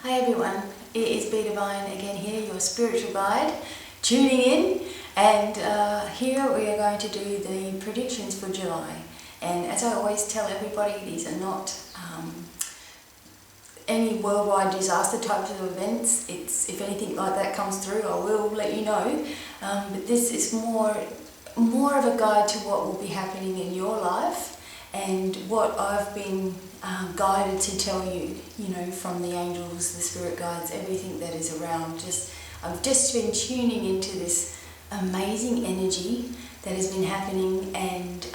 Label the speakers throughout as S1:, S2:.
S1: Hi everyone, it is BDevine again here, your spiritual guide, tuning in, and here we are going to do the predictions for July. And as I always tell everybody, these are not any worldwide disaster types of events. If anything like that comes through, I will let you know. But this is more of a guide to what will be happening in your life and what I've been guided to tell you, from the angels, the spirit guides, everything that is around. I've just been tuning into this amazing energy that has been happening, and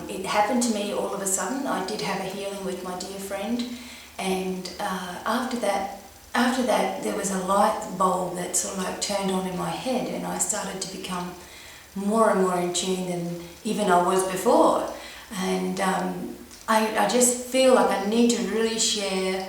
S1: it happened to me all of a sudden. I did have a healing with my dear friend, and after that there was a light bulb that sort of like turned on in my head, and I started to become more and more in tune than even I was before. And I just feel like I need to really share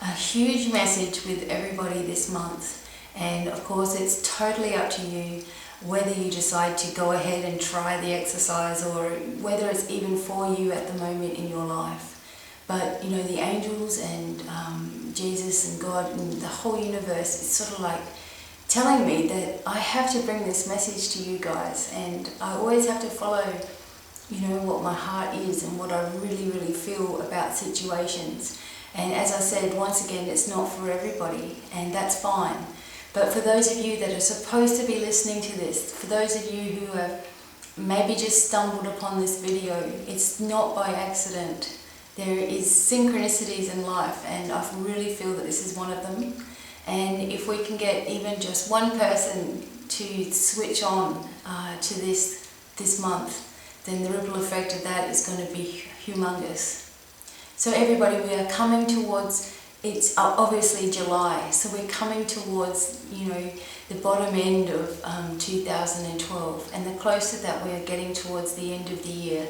S1: a huge message with everybody this month. And of course it's totally up to you whether you decide to go ahead and try the exercise or whether it's even for you at the moment in your life. But the angels and Jesus and God and the whole universe is sort of like telling me that I have to bring this message to you guys, and I always have to follow what my heart is and what I really, really feel about situations. And as I said, once again, it's not for everybody, and that's fine. But for those of you that are supposed to be listening to this, for those of you who have maybe just stumbled upon this video, it's not by accident. There is synchronicities in life, and I really feel that this is one of them. And if we can get even just one person to switch on to this month, then the ripple effect of that is going to be humongous. So everybody, we are coming towards, it's obviously July, so we're coming towards, the bottom end of 2012, and the closer that we are getting towards the end of the year,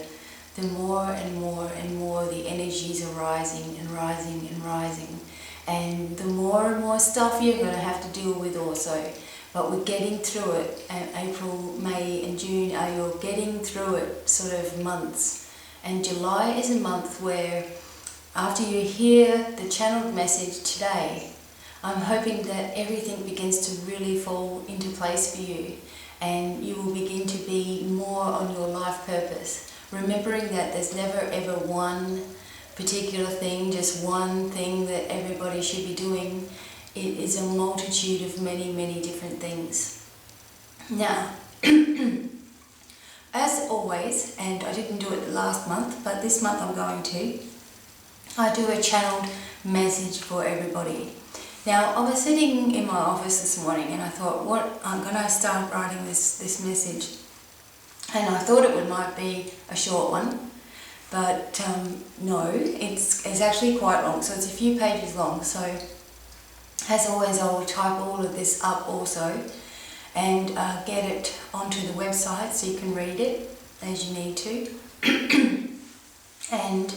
S1: the more and more and more the energies are rising and rising and rising, and the more and more stuff you're going to have to deal with also. But we're getting through it. April, May and June are your getting through it sort of months. And July is a month where after you hear the channeled message today, I'm hoping that everything begins to really fall into place for you, and you will begin to be more on your life purpose. Remembering that there's never ever one particular thing, just one thing that everybody should be doing. It is a multitude of many, many different things. Now, as always, and I didn't do it last month, but this month I'm going to, I do a channeled message for everybody. Now, I was sitting in my office this morning and I thought, I'm going to start writing this message. And I thought it might be a short one, but no, it's actually quite long, so it's a few pages long. So as always, I will type all of this up also and get it onto the website so you can read it as you need to. And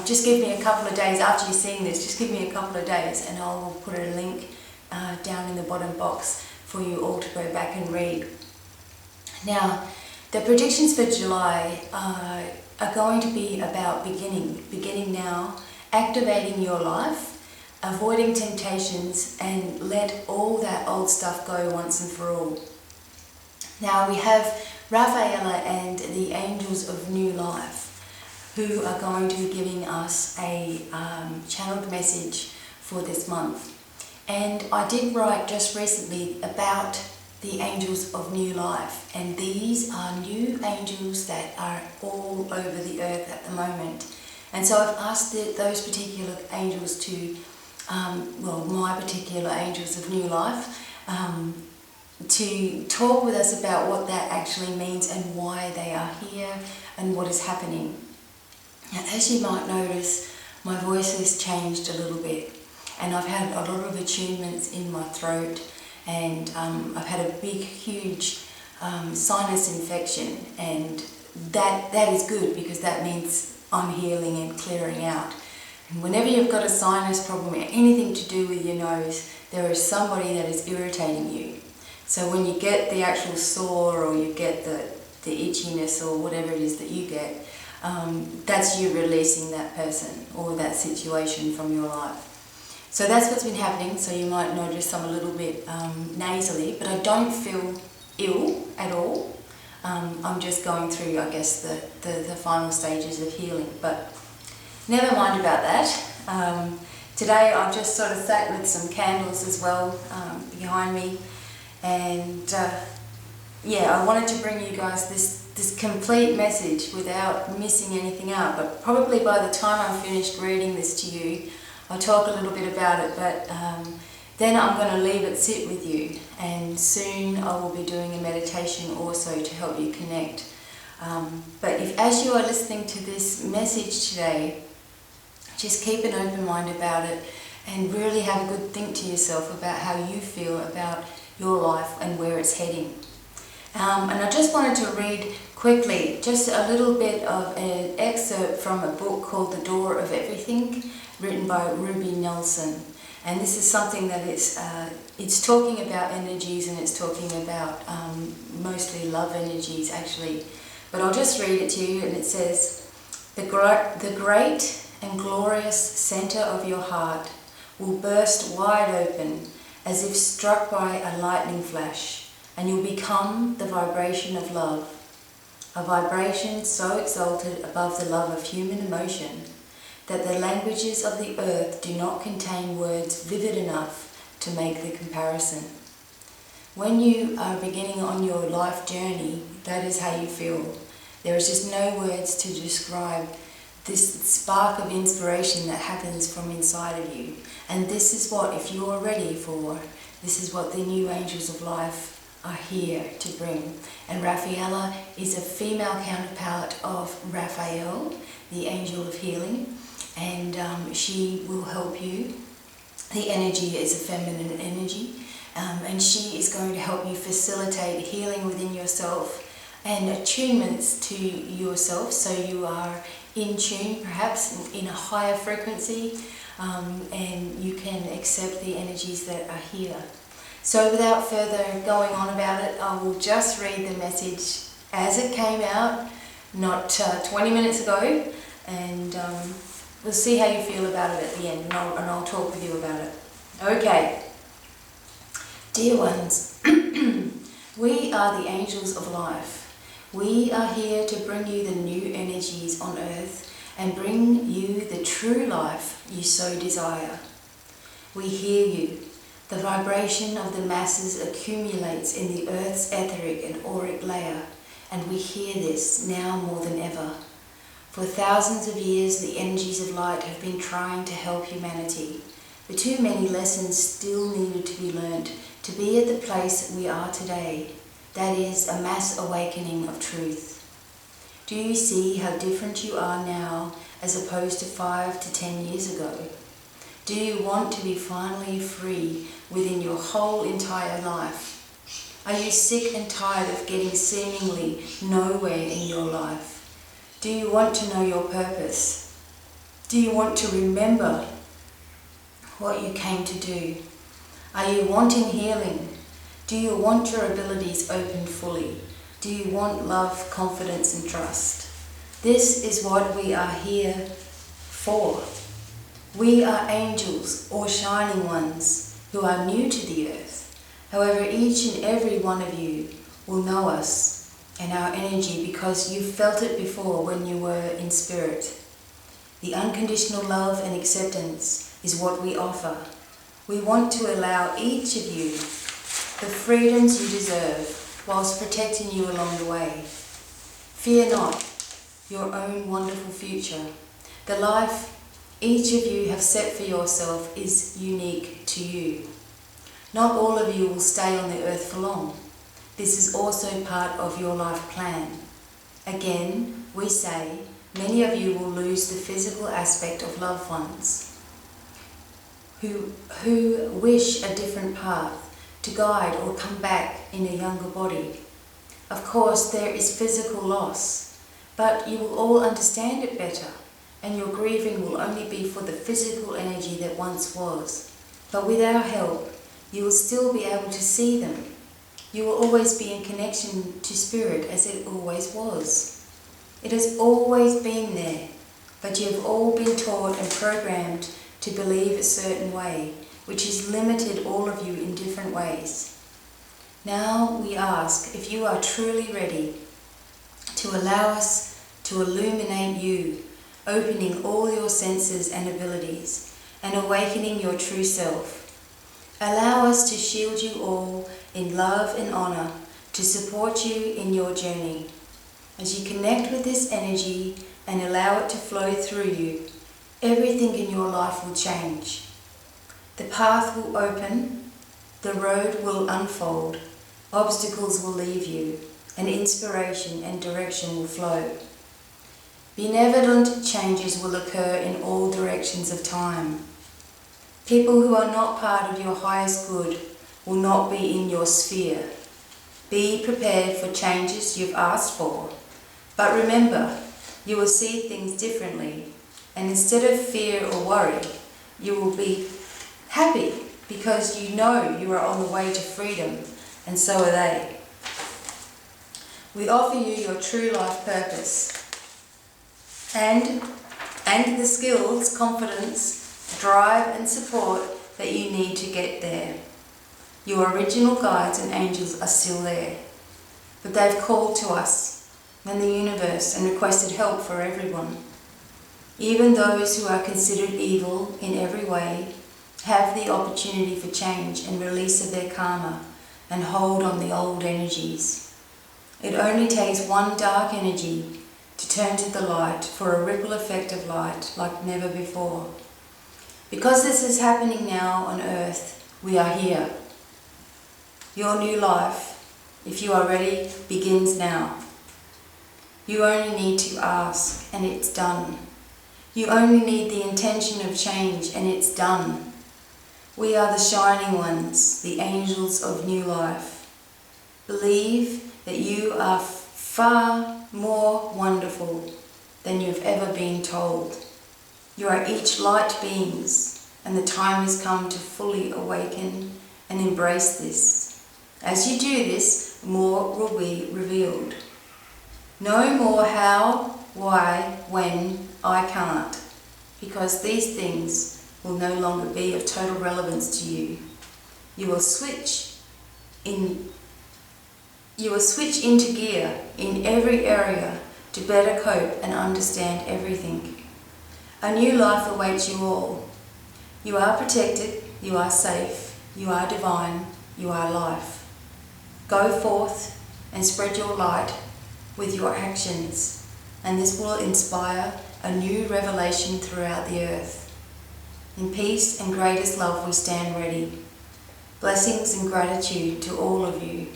S1: just give me a couple of days after you're seeing this, just give me a couple of days and I will put a link down in the bottom box for you all to go back and read. Now, the predictions for July are going to be about beginning now, activating your life, avoiding temptations, and let all that old stuff go once and for all. Now we have Raphaela and the angels of new life who are going to be giving us a channeled message for this month. And I did write just recently about the angels of new life, and these are new angels that are all over the earth at the moment. And so I've asked those particular angels to my particular angels of new life, to talk with us about what that actually means and why they are here and what is happening. Now, as you might notice, my voice has changed a little bit, and I've had a lot of attunements in my throat, and I've had a big, huge sinus infection, and that is good because that means I'm healing and clearing out. And whenever you've got a sinus problem or anything to do with your nose, there is somebody that is irritating you. So when you get the actual sore or you get the itchiness or whatever it is that you get, that's you releasing that person or that situation from your life. So that's what's been happening. So you might notice I'm a little bit nasally, but I don't feel ill at all. I'm just going through, I guess, the final stages of healing. But never mind about that. Today I've just sort of sat with some candles as well behind me, and yeah, I wanted to bring you guys this complete message without missing anything out. But probably by the time I'm finished reading this to you, I'll talk a little bit about it, but then I'm going to leave it sit with you, and soon I will be doing a meditation also to help you connect. But if, as you are listening to this message today, just keep an open mind about it and really have a good think to yourself about how you feel about your life and where it's heading. And I just wanted to read quickly just a little bit of an excerpt from a book called The Door of Everything, written by Ruby Nelson. And this is something that it's talking about energies, and it's talking about mostly love energies actually. But I'll just read it to you, and it says, the great and glorious centre of your heart will burst wide open as if struck by a lightning flash, and you'll become the vibration of love, a vibration so exalted above the love of human emotion that the languages of the earth do not contain words vivid enough to make the comparison. When you are beginning on your life journey, that is how you feel. There is just no words to describe this spark of inspiration that happens from inside of you. And this is what, if you are ready for, this is what the new angels of life are here to bring. And Raphaela is a female counterpart of Raphael, the angel of healing, and she will help you. The energy is a feminine energy, and she is going to help you facilitate healing within yourself and attunements to yourself, so you are in tune, perhaps in a higher frequency, and you can accept the energies that are here. So without further going on about it, I will just read the message as it came out, not 20 minutes ago, and we'll see how you feel about it at the end, and I'll talk with you about it. Okay. Dear ones, we are the angels of life. We are here to bring you the new energies on earth and bring you the true life you so desire. We hear you. The vibration of the masses accumulates in the earth's etheric and auric layer, and we hear this now more than ever. For thousands of years, the energies of light have been trying to help humanity, but too many lessons still needed to be learnt to be at the place we are today. That is, a mass awakening of truth. Do you see how different you are now as opposed to 5 to 10 years ago? Do you want to be finally free within your whole entire life? Are you sick and tired of getting seemingly nowhere in your life? Do you want to know your purpose? Do you want to remember what you came to do? Are you wanting healing? Do you want your abilities opened fully? Do you want love, confidence, and trust? This is what we are here for. We are angels or shining ones who are new to the earth. However, each and every one of you will know us and our energy because you felt it before when you were in spirit. The unconditional love and acceptance is what we offer. We want to allow each of you the freedoms you deserve whilst protecting you along the way. Fear not your own wonderful future. The life each of you have set for yourself is unique to you. Not all of you will stay on the earth for long. This is also part of your life plan. Again, we say, many of you will lose the physical aspect of loved ones who wish a different path to guide or come back in a younger body. Of course, there is physical loss, but you will all understand it better, and your grieving will only be for the physical energy that once was. But with our help, you will still be able to see them. You will always be in connection to spirit as it always was. It has always been there, but you have all been taught and programmed to to believe a certain way, which has limited all of you in different ways. Now we ask if you are truly ready to allow us to illuminate you, opening all your senses and abilities, and awakening your true self. Allow us to shield you all in love and honor, to support you in your journey. As you connect with this energy and allow it to flow through you, everything in your life will change. The path will open, the road will unfold, obstacles will leave you, and inspiration and direction will flow. Benevolent changes will occur in all directions of time. People who are not part of your highest good will not be in your sphere. Be prepared for changes you've asked for. But remember, you will see things differently, and instead of fear or worry, you will be happy because you know you are on the way to freedom, and so are they. We offer you your true life purpose and the skills, confidence, drive and support that you need to get there. Your original guides and angels are still there, but they've called to us and the universe and requested help for everyone. Even those who are considered evil in every way have the opportunity for change and release of their karma and hold on the old energies. It only takes one dark energy to turn to the light for a ripple effect of light like never before. Because this is happening now on earth, we are here. Your new life, if you are ready, begins now. You only need to ask and it's done. You only need the intention of change and it's done. We are the shining ones, the angels of new life. Believe that you are far more wonderful than you've ever been told. You are each light beings, and the time has come to fully awaken and embrace this. As you do this, more will be revealed. No more how, why, when, I can't, because these things will no longer be of total relevance to you. You will switch into gear in every area to better cope and understand everything. A new life awaits you all. You are protected, you are safe, you are divine, you are life. Go forth and spread your light with your actions, and this will inspire a new revelation throughout the earth. In peace and greatest love we stand ready. Blessings and gratitude to all of you,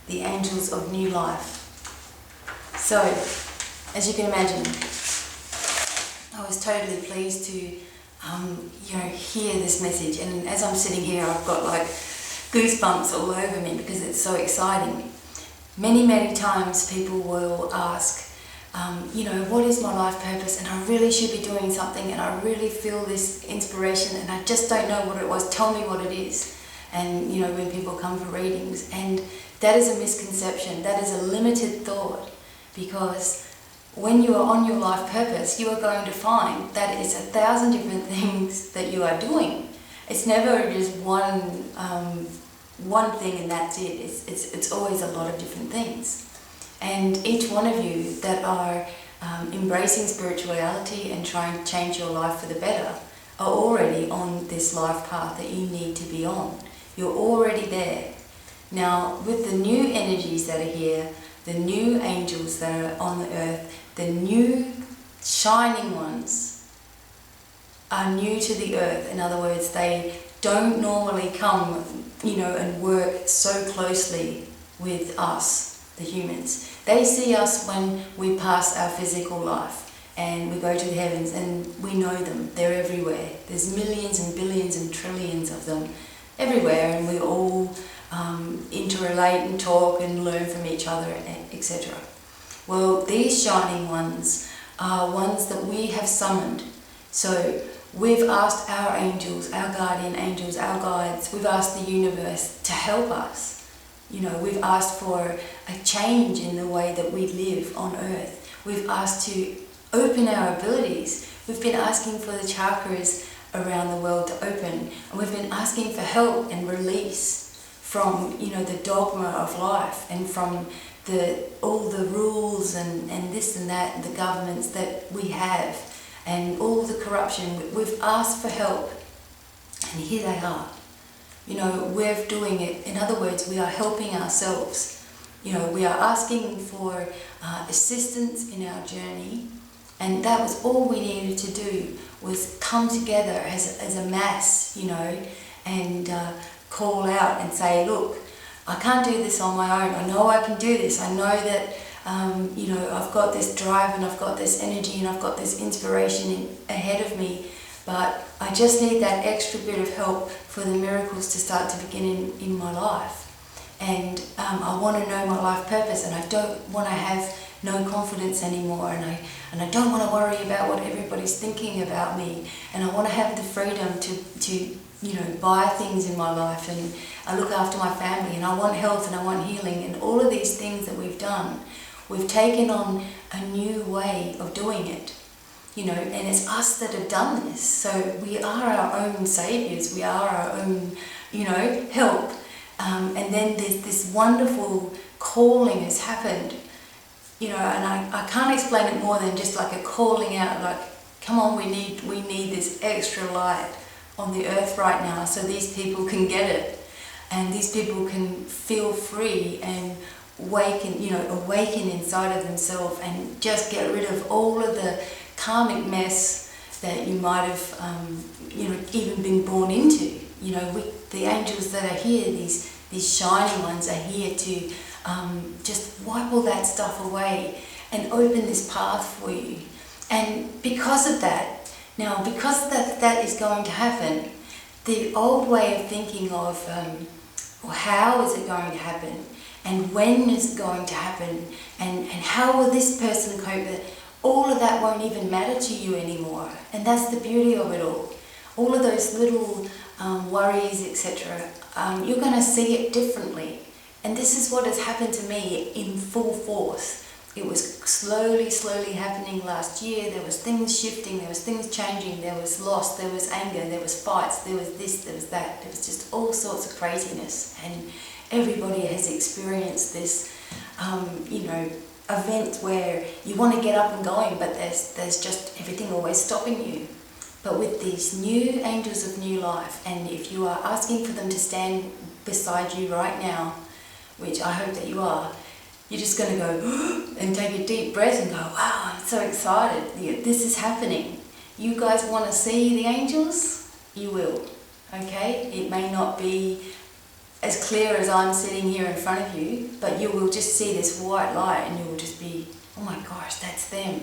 S1: the angels of new life. So, as you can imagine, I was totally pleased to hear this message, and as I'm sitting here I've got like goosebumps all over me because it's so exciting. Many times people will ask, what is my life purpose, and I really should be doing something and I really feel this inspiration and I just don't know what it was, tell me what it is. And when people come for readings, and that is a misconception, that is a limited thought, because when you are on your life purpose, you are going to find that it's 1,000 different things that you are doing. It's never just one thing and that's it. It's always a lot of different things. And each one of you that are embracing spirituality and trying to change your life for the better are already on this life path that you need to be on. You're already there. Now, with the new energies that are here, the new angels that are on the earth, the new shining ones are new to the earth. In other words, they don't normally come, and work so closely with us, the humans. They see us when we pass our physical life and we go to the heavens, and we know them. They're everywhere. There's millions and billions and trillions of them everywhere, and we all interrelate and talk and learn from each other, etc. Well, these shining ones are ones that we have summoned. So we've asked our angels, our guardian angels, our guides, we've asked the universe to help us. We've asked for a change in the way that we live on earth. We've asked to open our abilities. We've been asking for the chakras around the world to open, and we've been asking for help and release from, you know, the dogma of life and from all the rules and this and that, and the governments that we have, and all the corruption. We've asked for help, and here they are. You know, we're doing it. In other words, we are helping ourselves. You know, we are asking for assistance in our journey, and that was all we needed to do, was come together as a mass, you know, and call out and say, look, I can't do this on my own. I know I can do this. I know that, you know, I've got this drive and I've got this energy and I've got this inspiration ahead of me, but I just need that extra bit of help for the miracles to start to begin in my life. And I want to know my life purpose, and I don't want to have no confidence anymore, and I don't want to worry about what everybody's thinking about me, and I want to have the freedom to you know, buy things in my life, and I look after my family, and I want health and I want healing, and all of these things that we've done, we've taken on a new way of doing it, you know, and it's us that have done this. So we are our own saviors, we are our own, you know, help. And then there's this wonderful calling has happened, you know, and I can't explain it more than just like a calling out, like, come on, we need this extra light on the earth right now, so these people can get it, and these people can feel free and awaken inside of themselves, and just get rid of all of the karmic mess that you might have, you know, even been born into. You know, the angels that are here, these shining ones, are here to just wipe all that stuff away and open this path for you. And because of that, now, because that is going to happen, the old way of thinking of well, how is it going to happen, and when is it going to happen, and how will this person cope with it, all of that won't even matter to you anymore. And that's the beauty of it all. All of those little worries, etc., you're going to see it differently. And this is what has happened to me in full force. It was slowly happening last year. There was things shifting, there was things changing, there was loss, there was anger, there was fights, there was this, there was that. There was just all sorts of craziness, and everybody has experienced this, you know, event where you want to get up and going, but there's just everything always stopping you. But with these new angels of new life, and if you are asking for them to stand beside you right now, which I hope that you are, you're just going to go and take a deep breath and go, wow, I'm so excited. This is happening. You guys want to see the angels? You will. Okay? It may not be as clear as I'm sitting here in front of you, but you will just see this white light, and you will just be, oh my gosh, that's them.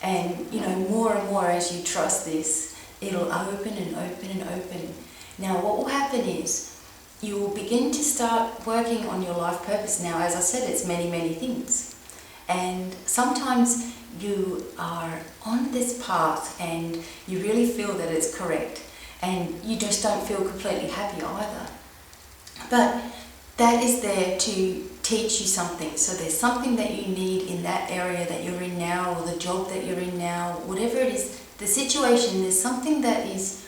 S1: And, you know, more and more as you trust this, it'll open and open and open. Now, what will happen is, you will begin to start working on your life purpose. Now, as I said, it's many things. And sometimes you are on this path and you really feel that it's correct, and you just don't feel completely happy either. But that is there to teach you something. So there's something that you need in that area that you're in now, or the job that you're in now, whatever it is, the situation, there's something that is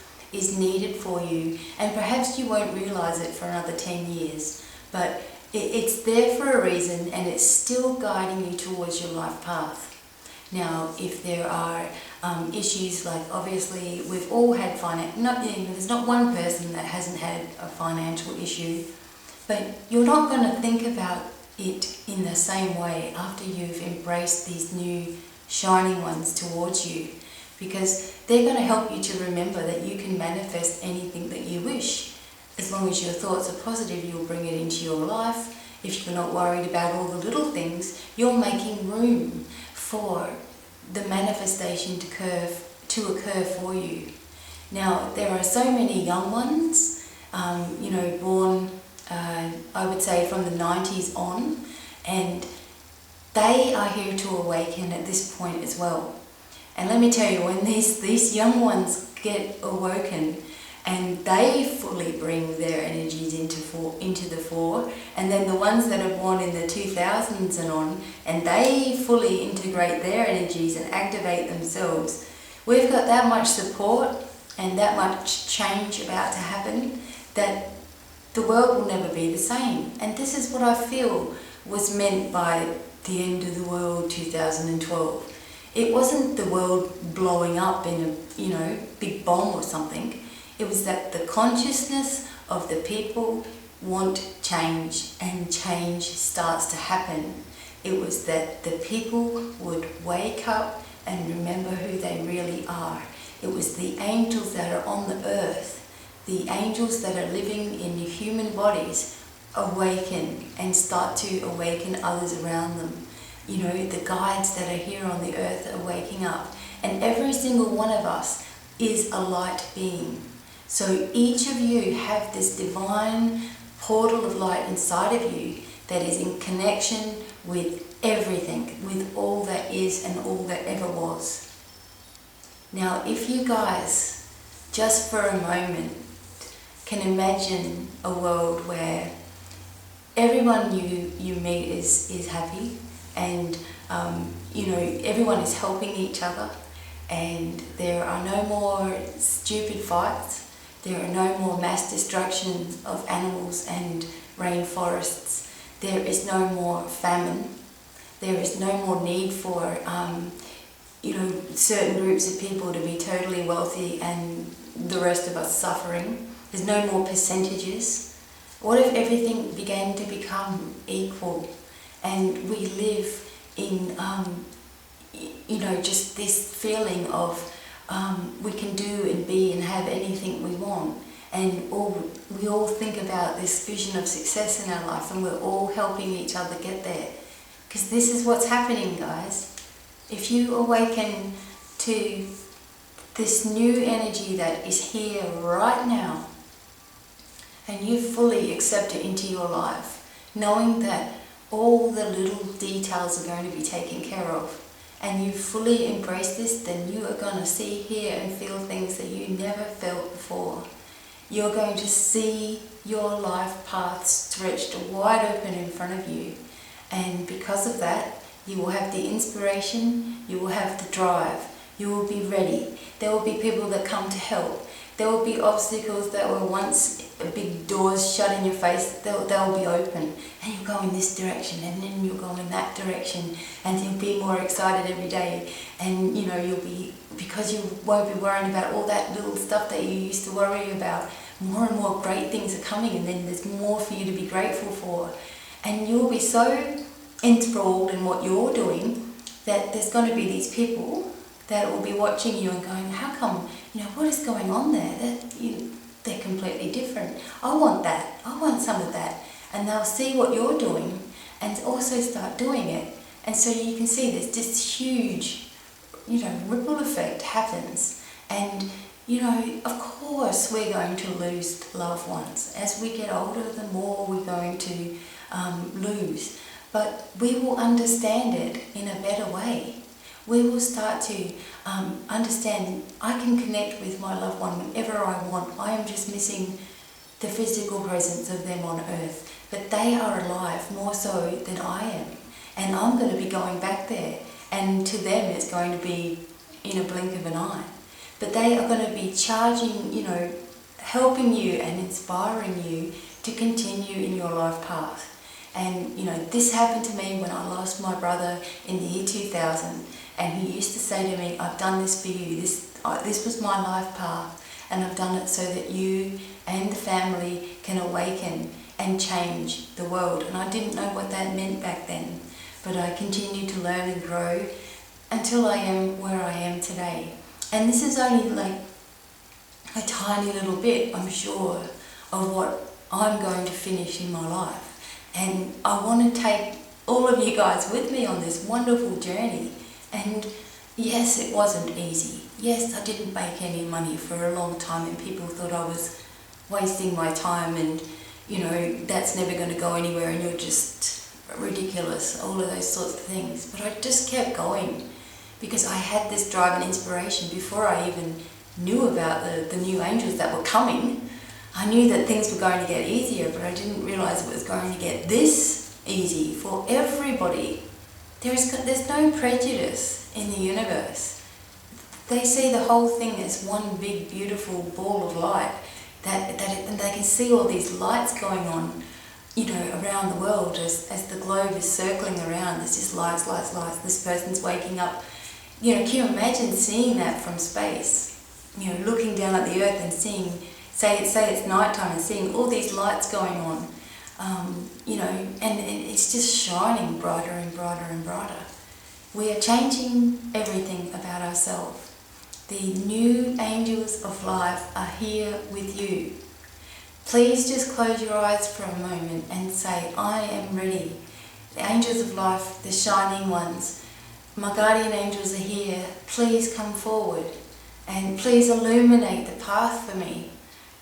S1: needed for you, and perhaps you won't realize it for another 10 years, but it's there for a reason, and it's still guiding you towards your life path. Now, if there are issues, like obviously we've all had there's not one person that hasn't had a financial issue, but you're not going to think about it in the same way after you've embraced these new shining ones towards you, because they're going to help you to remember that you can manifest anything that you wish. As long as your thoughts are positive, you'll bring it into your life. If you're not worried about all the little things, you're making room for the manifestation to occur for you. Now, there are so many young ones, you know, born, I would say from the 90s on, and they are here to awaken at this point as well. And let me tell you, when these young ones get awoken and they fully bring their energies into the fore, and then the ones that are born in the 2000s and on, and they fully integrate their energies and activate themselves, we've got that much support. and that much change about to happen, that the world will never be the same. And this is what I feel was meant by the end of the world 2012. It wasn't the world blowing up in a big bomb or something. It was that the consciousness of the people want change, and change starts to happen. It was that the people would wake up and remember who they really are. It was the angels that are on the earth, the angels that are living in human bodies, awaken and start to awaken others around them. The guides that are here on the earth are waking up. And every single one of us is a light being. So each of you have this divine portal of light inside of you that is in connection with everything, with all that is and all that ever was. Now, if you guys, just for a moment, can imagine a world where everyone you meet is happy, and everyone is helping each other, and there are no more stupid fights, there are no more mass destruction of animals and rainforests, there is no more famine, there is no more need for certain groups of people to be totally wealthy and the rest of us suffering. There's no more percentages. What if everything began to become equal, and we live in just this feeling of we can do and be and have anything we want, and we all think about this vision of success in our life, and we're all helping each other get there. Because this is what's happening, guys. If you awaken to this new energy that is here right now, and you fully accept it into your life, knowing that all the little details are going to be taken care of, and you fully embrace this, then you are going to see, hear and feel things that you never felt before. You're going to see your life path stretched wide open in front of you, and because of that, you will have the inspiration, you will have the drive, you will be ready. There will be people that come to help. There will be obstacles that were once big doors shut in your face, they'll be open, and you'll go in this direction, and then you'll go in that direction, and you'll be more excited every day, and because you won't be worrying about all that little stuff that you used to worry about, more and more great things are coming, and then there's more for you to be grateful for. And you'll be so enthralled in what you're doing that there's going to be these people that will be watching you and going, how come, what is going on there? They're completely different. I want that. I want some of that. And they'll see what you're doing and also start doing it. And so you can see there's this huge, ripple effect happens. And, of course we're going to lose loved ones. As we get older, the more we're going to lose. But we will understand it in a better way. We will start to understand I can connect with my loved one whenever I want. I am just missing the physical presence of them on earth. But they are alive more so than I am. And I'm going to be going back there. And to them it's going to be in a blink of an eye. But they are going to be charging, helping you and inspiring you to continue in your life path. And, this happened to me when I lost my brother in the year 2000. And he used to say to me, I've done this for you. This was my life path. And I've done it so that you and the family can awaken and change the world. And I didn't know what that meant back then. But I continued to learn and grow until I am where I am today. And this is only like a tiny little bit, I'm sure, of what I'm going to finish in my life. And I want to take all of you guys with me on this wonderful journey. And yes, it wasn't easy. Yes, I didn't make any money for a long time, and people thought I was wasting my time and, that's never going to go anywhere and you're just ridiculous, all of those sorts of things. But I just kept going because I had this drive and inspiration before I even knew about the new angels that were coming. I knew that things were going to get easier, but I didn't realise it was going to get this easy for everybody. There's no prejudice in the universe. They see the whole thing as one big beautiful ball of light, and they can see all these lights going on, around the world as the globe is circling around. There's just lights, lights, lights. This person's waking up. Can you imagine seeing that from space? Looking down at the earth and seeing, say it's nighttime, and seeing all these lights going on, and it's just shining brighter and brighter and brighter. We are changing everything about ourselves. The new angels of life are here with you. Please just close your eyes for a moment and say, I am ready. The angels of life, the shining ones, my guardian angels are here. Please come forward and please illuminate the path for me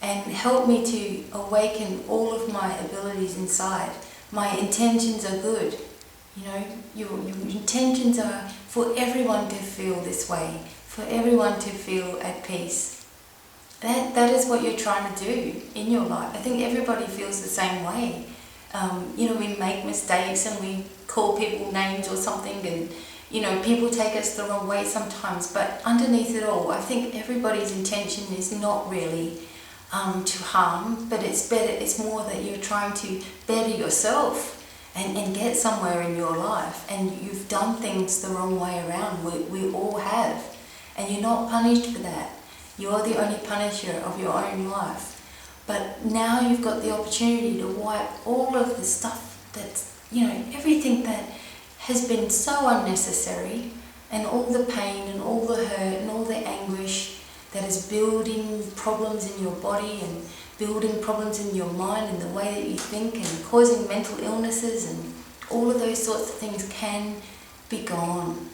S1: and help me to awaken all of my abilities inside. My intentions are good. Your intentions are for everyone to feel this way, for everyone to feel at peace. That is what you're trying to do in your life. I think everybody feels the same way. We make mistakes and we call people names or something, and people take us the wrong way sometimes, but underneath it all, I think everybody's intention is not really to harm, but it's more that you're trying to better yourself and get somewhere in your life, and you've done things the wrong way around. We all have, and you're not punished for that. You're the only punisher of your own life. But now you've got the opportunity to wipe all of the stuff that's, everything that has been so unnecessary, and all the pain and all the hurt and all the anguish that is building problems in your body and building problems in your mind and the way that you think and causing mental illnesses, and all of those sorts of things can be gone.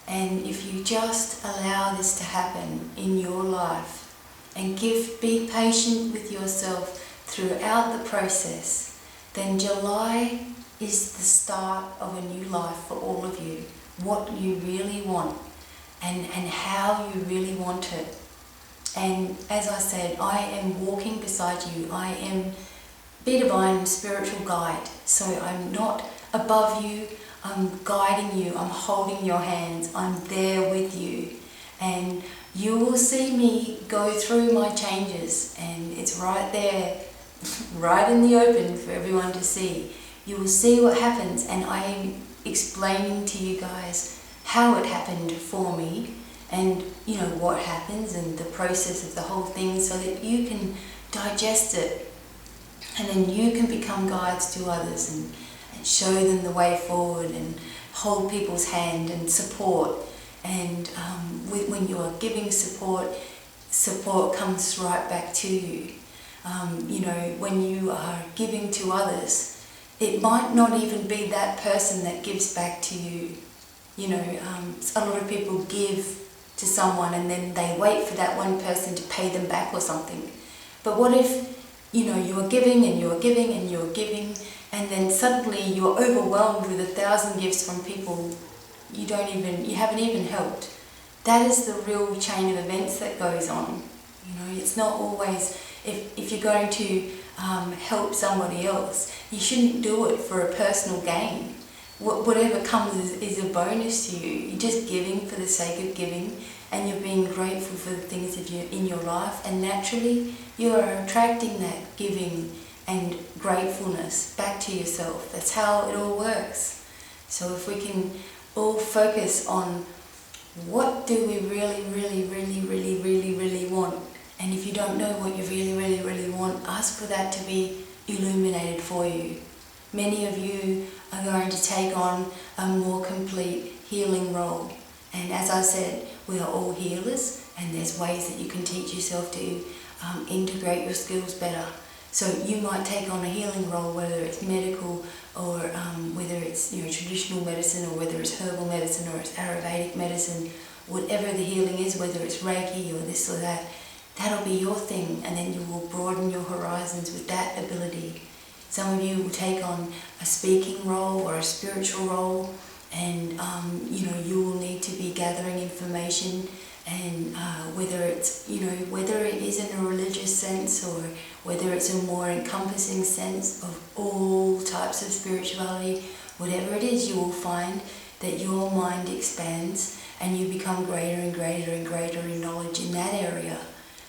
S1: And if you just allow this to happen in your life and be patient with yourself throughout the process, then July is the start of a new life for all of you. What you really want and how you really want it. And as I said, I am walking beside you. I am BDevine spiritual guide. So I'm not above you. I'm guiding you. I'm holding your hands. I'm there with you. And you will see me go through my changes. And it's right there, right in the open for everyone to see. You will see what happens. And I am explaining to you guys how it happened for me. And what happens and the process of the whole thing, so that you can digest it, and then you can become guides to others and show them the way forward and hold people's hand and support. And when you are giving support comes right back to you. When you are giving to others, it might not even be that person that gives back to you. A lot of people give to someone and then they wait for that one person to pay them back or something. But what if, you are giving and you're giving and you're giving, and then suddenly you're overwhelmed with 1,000 gifts from people you haven't even helped. That is the real chain of events that goes on. It's not always, if you're going to help somebody else, you shouldn't do it for a personal gain. Whatever comes is a bonus to you. You're just giving for the sake of giving, and you're being grateful for the things in your life, and naturally you are attracting that giving and gratefulness back to yourself. That's how it all works. So if we can all focus on what do we really, really, really, really, really, really want, and if you don't know what you really, really, really want, ask for that to be illuminated for you. Many of you are going to take on a more complete healing role. And as I said, we are all healers, and there's ways that you can teach yourself to integrate your skills better. So you might take on a healing role, whether it's medical or whether it's traditional medicine, or whether it's herbal medicine or it's Ayurvedic medicine, whatever the healing is, whether it's Reiki or this or that, that'll be your thing, and then you will broaden your horizons with that ability. Some of you will take on a speaking role or a spiritual role, and you will need to be gathering information, and whether it's whether it is in a religious sense or whether it's a more encompassing sense of all types of spirituality, whatever it is, you will find that your mind expands and you become greater and greater and greater in knowledge in that area.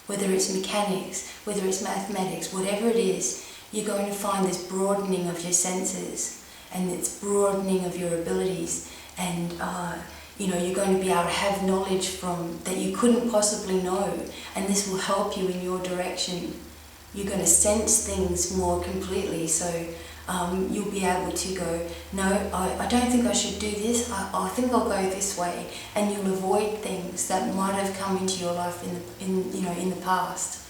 S1: Whether it's mechanics, whether it's mathematics, whatever it is, you're going to find this broadening of your senses and this broadening of your abilities, and you're going to be able to have knowledge from that you couldn't possibly know, and this will help you in your direction. You're going to sense things more completely, so you'll be able to go, no, I don't think I should do this, I think I'll go this way, and you'll avoid things that might have come into your life in the past.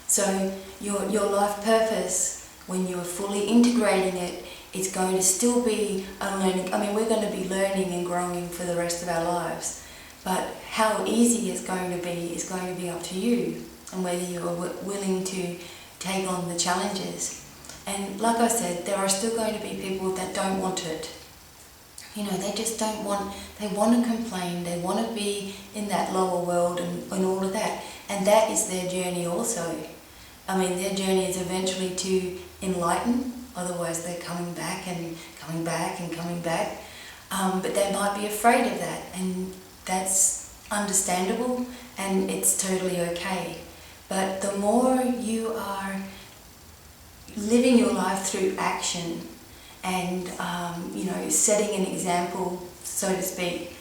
S1: So your life purpose, when you're fully integrating it, it's going to still be a learning. I mean, we're going to be learning and growing for the rest of our lives, but how easy it's going to be is going to be up to you, and whether you are willing to take on the challenges. And like I said, there are still going to be people that don't want it. They just don't want, they want to complain, they want to be in that lower world and all of that. And that is their journey also. I mean, their journey is eventually to enlighten, otherwise they're coming back and coming back and coming back. But they might be afraid of that, and that's understandable, and it's totally okay. But the more you are living your life through action and setting an example, so to speak,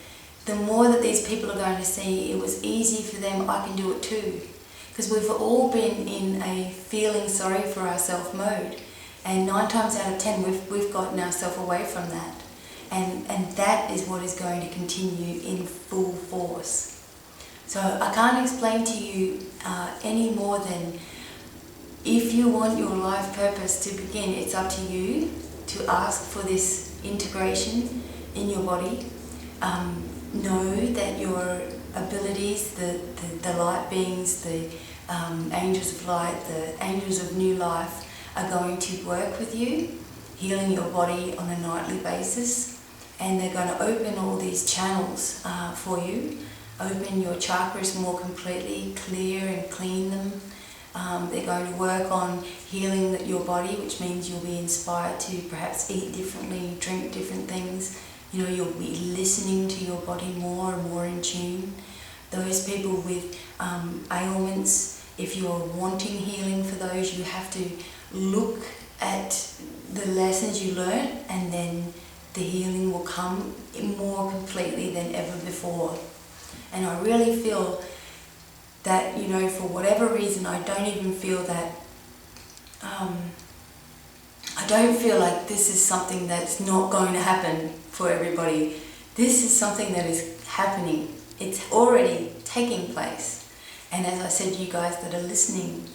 S1: the more that these people are going to see it was easy for them, I can do it too. Because we've all been in a feeling sorry for ourselves mode, and 9 times out of 10 we've gotten ourselves away from that, and that is what is going to continue in full force. So I can't explain to you any more than, if you want your life purpose to begin, it's up to you to ask for this integration in your body. Know that your abilities, the light beings, the angels of light, the angels of new life are going to work with you, healing your body on a nightly basis, and they're going to open all these channels for you, open your chakras more completely, clear and clean them. They're going to work on healing your body, which means you'll be inspired to perhaps eat differently, drink different things. You'll be listening to your body more and more in tune. Those people with ailments, if you're wanting healing for those, you have to look at the lessons you learned, and then the healing will come more completely than ever before. And I really feel that, for whatever reason, I don't even feel that, I don't feel like this is something that's not going to happen for everybody. This is something that is happening. It's already taking place. And as I said to you guys that are listening,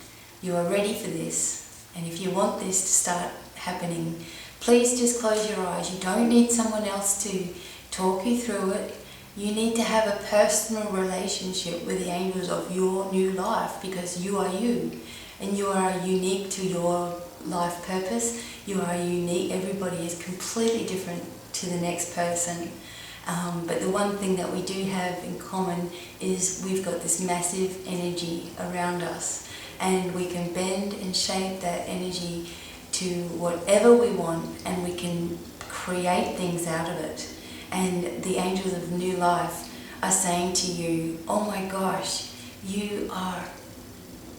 S1: you are ready for this. And if you want this to start happening, please just close your eyes. You don't need someone else to talk you through it. You need to have a personal relationship with the angels of your new life, because you are you, and you are unique to your life purpose. You are unique. Everybody is completely different to the next person. But the one thing that we do have in common is we've got this massive energy around us, and we can bend and shape that energy to whatever we want, and we can create things out of it. And the angels of new life are saying to you, oh my gosh, you are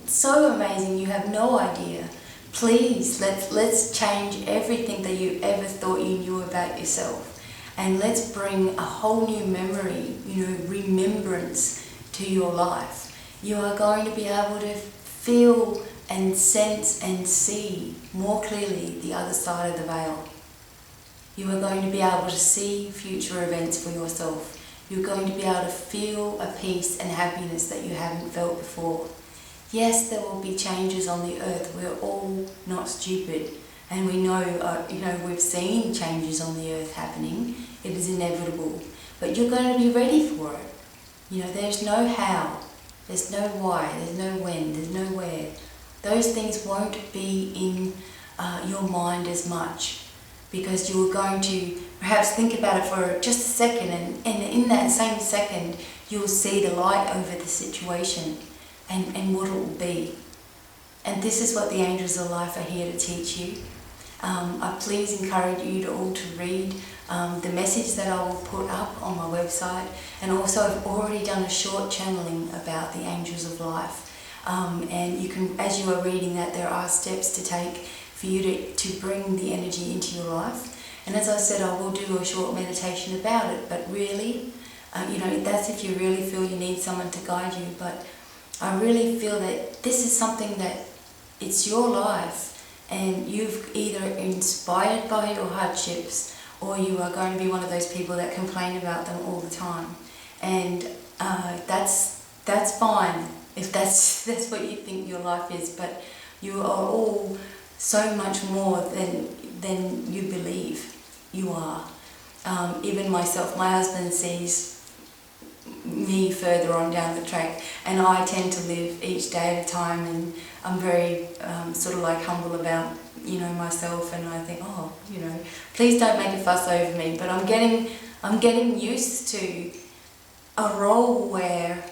S1: so amazing, you have no idea. Please, let's change everything that you ever thought you knew about yourself. And let's bring a whole new memory, remembrance to your life. You are going to be able to feel and sense and see more clearly the other side of the veil. You are going to be able to see future events for yourself. You're going to be able to feel a peace and happiness that you haven't felt before. Yes, there will be changes on the earth. We're all not stupid. And we know, we've seen changes on the earth happening. It is inevitable. But you're going to be ready for it. There's no how. There's no why. There's no when. There's no where. Those things won't be in your mind as much, because you're going to perhaps think about it for just a second, and in that same second you'll see the light over the situation and what it will be. And this is what the angels of life are here to teach you. I please encourage you to all to read the message that I will put up on my website, and also I've already done a short channeling about the angels of life. And you can, as you are reading that, there are steps to take for you to bring the energy into your life. And as I said, I will do a short meditation about it, but really, that's if you really feel you need someone to guide you. But I really feel that this is something that it's your life, and you've either inspired by your hardships, or you are going to be one of those people that complain about them all the time. And that's fine if that's what you think your life is, but you are all so much more than you believe you are. Even myself, my husband sees me further on down the track, and I tend to live each day at a time, and I'm very sort of like humble about myself, and I think, please don't make a fuss over me. But I'm getting used to a role where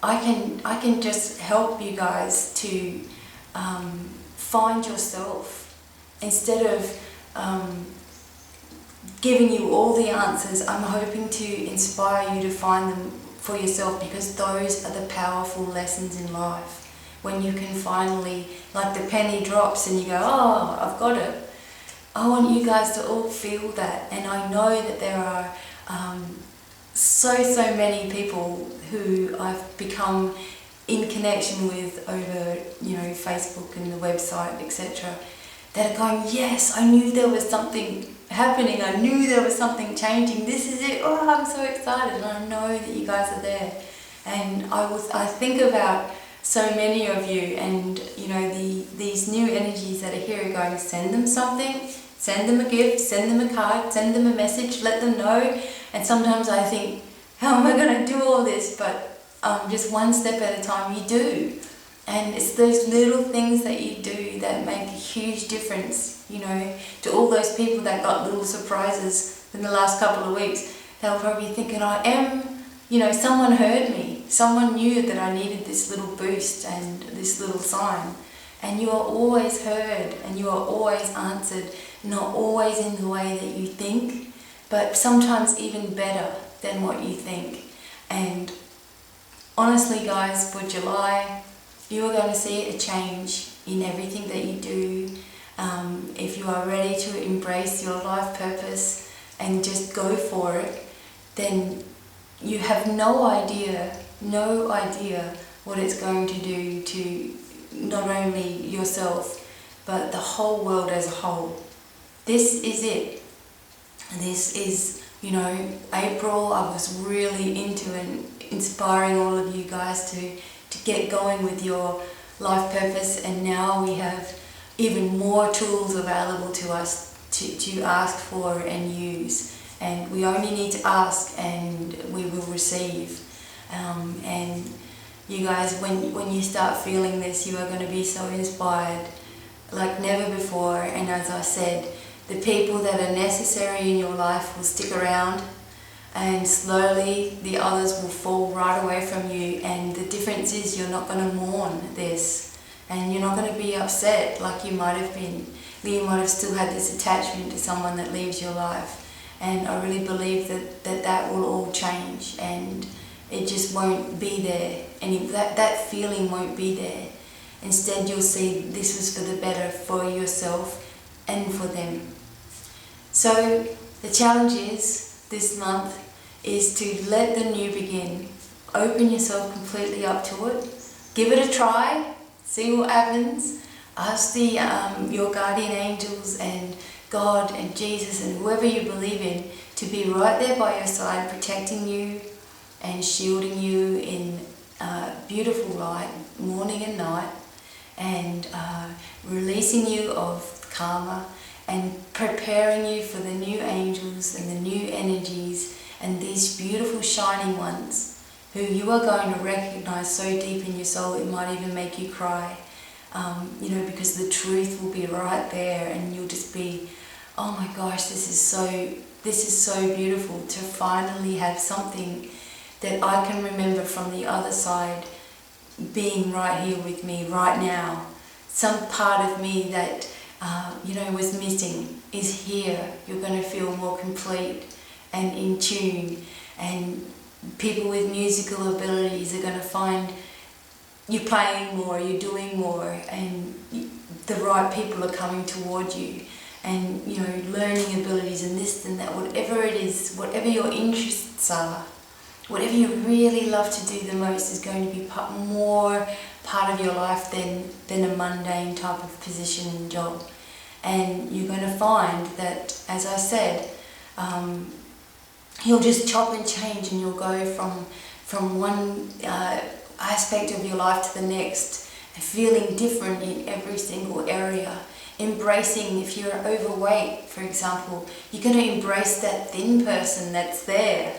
S1: I can just help you guys to find yourself instead of giving you all the answers. I'm hoping to inspire you to find them for yourself, because those are the powerful lessons in life. When you can finally, like the penny drops and you go, oh, I've got it. I want you guys to all feel that. And I know that there are so many people who I've become in connection with over, Facebook and the website, etc., that are going, yes, I knew there was something happening. I knew there was something changing. This is it. Oh, I'm so excited. And I know that you guys are there. And I think about so many of you, and these new energies that are here are going, send them something, send them a gift, send them a card, send them a message, let them know. And sometimes I think, how am I going to do all this? But just one step at a time, you do. And it's those little things that you do that make a huge difference, to all those people that got little surprises in the last couple of weeks. They'll probably be thinking, someone heard me. Someone knew that I needed this little boost and this little sign. And you are always heard, and you are always answered, not always in the way that you think, but sometimes even better than what you think. And honestly, guys, for July, you are going to see a change in everything that you do. If you are ready to embrace your life purpose and just go for it, then you have no idea what it's going to do to not only yourself, but the whole world as a whole. This is it. This is, April. I was really into and inspiring all of you guys to get going with your life purpose, and now we have even more tools available to us to ask for and use. And we only need to ask and we will receive. And you guys, when you start feeling this, you are going to be so inspired like never before. And as I said, the people that are necessary in your life will stick around, and slowly the others will fall right away from you. And the difference is you're not going to mourn this, and you're not going to be upset like you might have been. You might have still had this attachment to someone that leaves your life. And I really believe that will all change, and it just won't be there. And that feeling won't be there. Instead, you'll see this was for the better for yourself and for them. So the challenge is this month is to let the new begin. Open yourself completely up to it. Give it a try. See what happens. Ask your guardian angels and God and Jesus and whoever you believe in to be right there by your side, protecting you and shielding you in beautiful light, morning and night, and releasing you of karma and preparing you for the new angels and the new energies and these beautiful shining ones who you are going to recognize so deep in your soul it might even make you cry, because the truth will be right there, and you'll just be, oh my gosh, this is so beautiful to finally have something that I can remember from the other side being right here with me right now. Some part of me that was missing is here. You're going to feel more complete and in tune, and people with musical abilities are going to find you're playing more, you're doing more, and the right people are coming toward you, and learning abilities and this and that, whatever it is, whatever your interests are, whatever you really love to do the most is going to be more part of your life than a mundane type of position and job. And you're going to find that, as I said, you'll just chop and change, and you'll go from one aspect of your life to the next, feeling different in every single area. Embracing, if you're overweight, for example, you're going to embrace that thin person that's there,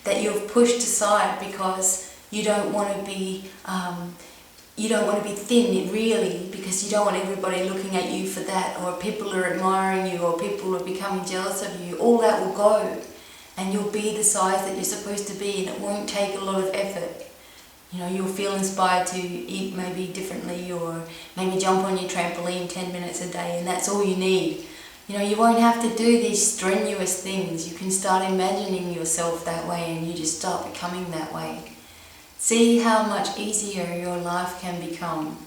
S1: that you've pushed aside because you don't want to be thin, really, because you don't want everybody looking at you for that, or people are admiring you, or people are becoming jealous of you. All that will go, and you'll be the size that you're supposed to be, and it won't take a lot of effort. You'll feel inspired to eat maybe differently, or maybe jump on your trampoline 10 minutes a day, and that's all you need. You won't have to do these strenuous things. You can start imagining yourself that way, and you just start becoming that way. See how much easier your life can become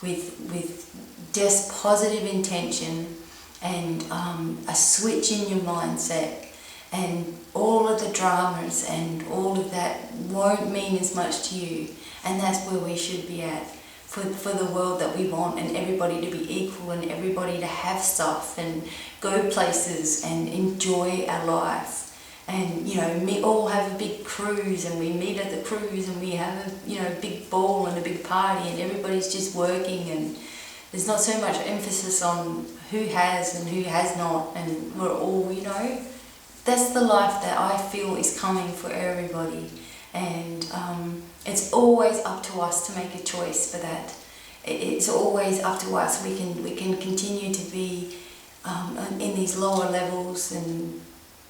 S1: with just positive intention and a switch in your mindset. And all of the dramas and all of that won't mean as much to you. And that's where we should be at for the world that we want, and everybody to be equal, and everybody to have stuff and go places and enjoy our life. And we all have a big cruise, and we meet at the cruise, and we have a big ball and a big party, and everybody's just working, and there's not so much emphasis on who has and who has not, and we're all, that's the life that I feel is coming for everybody. And it's always up to us to make a choice for that. It's always up to us. We can continue to be in these lower levels and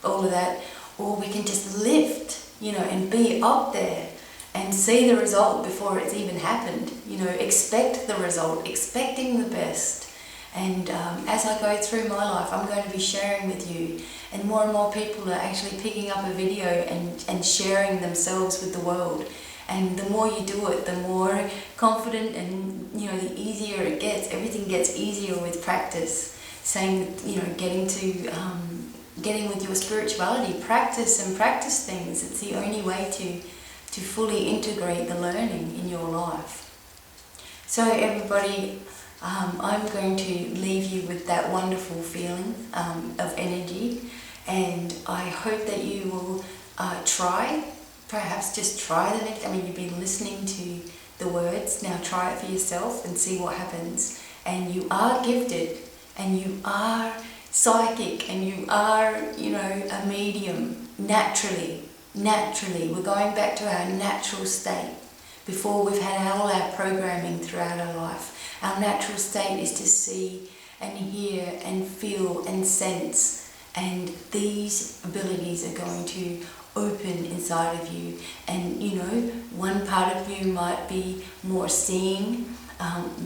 S1: all of that, or we can just lift, and be up there and see the result before it's even happened. Expect the result, expecting the best. And as I go through my life, I'm going to be sharing with you, and more people are actually picking up a video and sharing themselves with the world. And the more you do it, the more confident and the easier it gets. Everything gets easier with practice. Same, getting with your spirituality, practice things. It's the only way to fully integrate the learning in your life. So everybody, I'm going to leave you with that wonderful feeling of energy, and I hope that you will perhaps just try the next. You've been listening to the words, now try it for yourself and see what happens. And you are gifted, and you are psychic, and you are, a medium naturally. We're going back to our natural state before we've had all our programming throughout our life. Our natural state is to see and hear and feel and sense, and these abilities are going to open inside of you. And one part of you might be more seeing,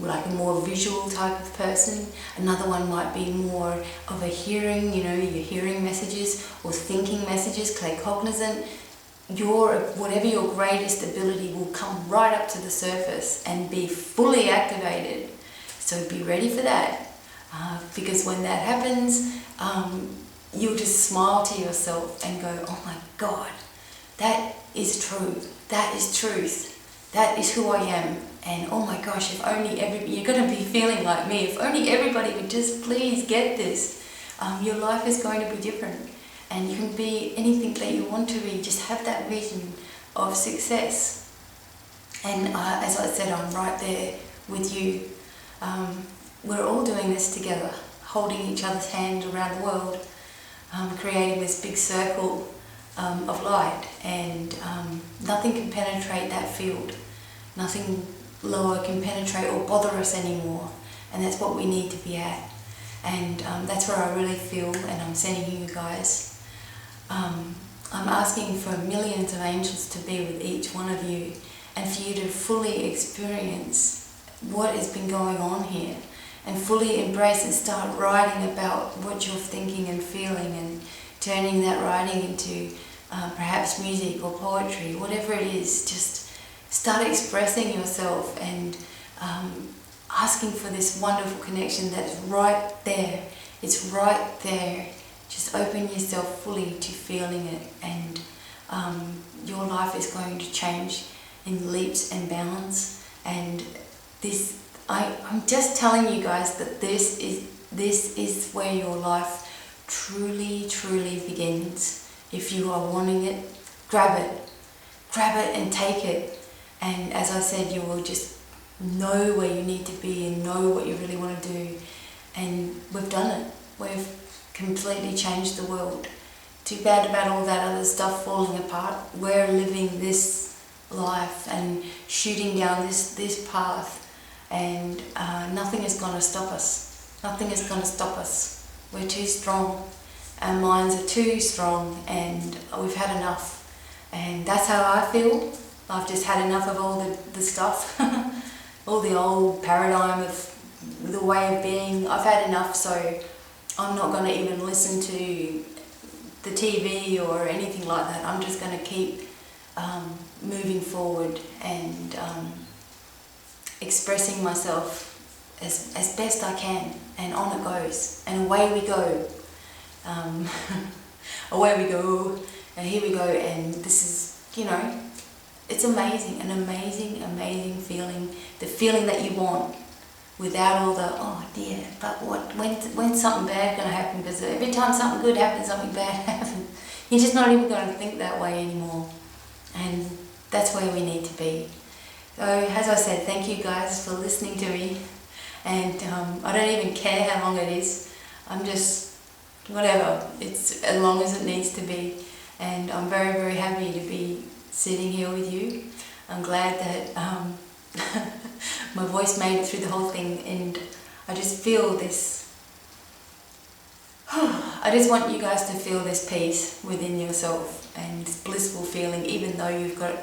S1: like a more visual type of person. Another one might be more of a hearing, you're hearing messages or thinking messages, claircognizant. Whatever your greatest ability will come right up to the surface and be fully activated. So be ready for that, because when that happens, you'll just smile to yourself and go, oh my God, that is true, that is truth, that is who I am. And oh my gosh, if only you're going to be feeling like me, if only everybody would just please get this, your life is going to be different. And you can be anything that you want to be. Just have that vision of success. And as I said, I'm right there with you. We're all doing this together, holding each other's hand around the world, creating this big circle of light. And nothing can penetrate that field. Nothing lower can penetrate or bother us anymore. And that's what we need to be at. And that's where I really feel, and I'm sending you guys. I'm asking for millions of angels to be with each one of you, and for you to fully experience what has been going on here, and fully embrace and start writing about what you're thinking and feeling, and turning that writing into perhaps music or poetry, whatever it is. Just start expressing yourself and asking for this wonderful connection that's right there. It's right there. Just open yourself fully to feeling it, and your life is going to change in leaps and bounds. And this, I'm just telling you guys that this is where your life truly begins. If you are wanting it, grab it and take it. And as I said, you will just know where you need to be and know what you really want to do. And we've done it. We've completely changed the world. Too bad about all that other stuff falling apart. We're living this life and shooting down this path, and nothing is going to stop us. Nothing is going to stop us. We're too strong. Our minds are too strong, and we've had enough. And that's how I feel. I've just had enough of all the stuff, all the old paradigm of the way of being. I've had enough, so I'm not going to even listen to the TV or anything like that. I'm just going to keep moving forward and expressing myself as best I can, and on it goes, and away we go. Away we go, and here we go. And this is, it's amazing, an amazing feeling, the feeling that you want, without all the, oh dear, but when's something bad going to happen? Because every time something good happens, something bad happens. You're just not even going to think that way anymore. And that's where we need to be. So, as I said, thank you guys for listening to me. And I don't even care how long it is. I'm just, whatever, it's as long as it needs to be. And I'm very happy to be sitting here with you. I'm glad that my voice made it through the whole thing, and I just feel this, I just want you guys to feel this peace within yourself and this blissful feeling, even though you've got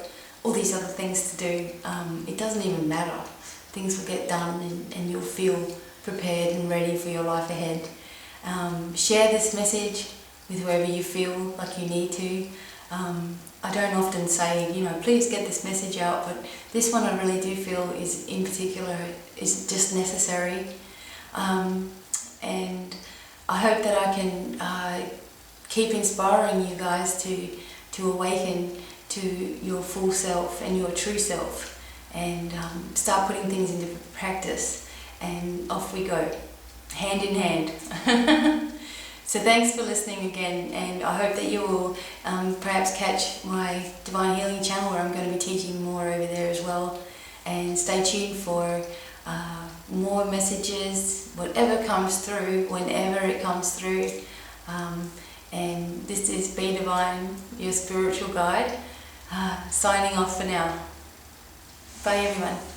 S1: all these other things to do. It doesn't even matter. Things will get done, and you'll feel prepared and ready for your life ahead. Share this message with whoever you feel like you need to. I don't often say, please get this message out, but this one I really do feel is, in particular, is just necessary. And I hope that I can keep inspiring you guys to awaken to your full self and your true self, and start putting things into practice, and off we go, hand in hand. So thanks for listening again, and I hope that you will perhaps catch my Divine Healing channel, where I'm going to be teaching more over there as well. And stay tuned for more messages, whatever comes through, whenever it comes through. And this is BDevine, your spiritual guide, signing off for now. Bye everyone.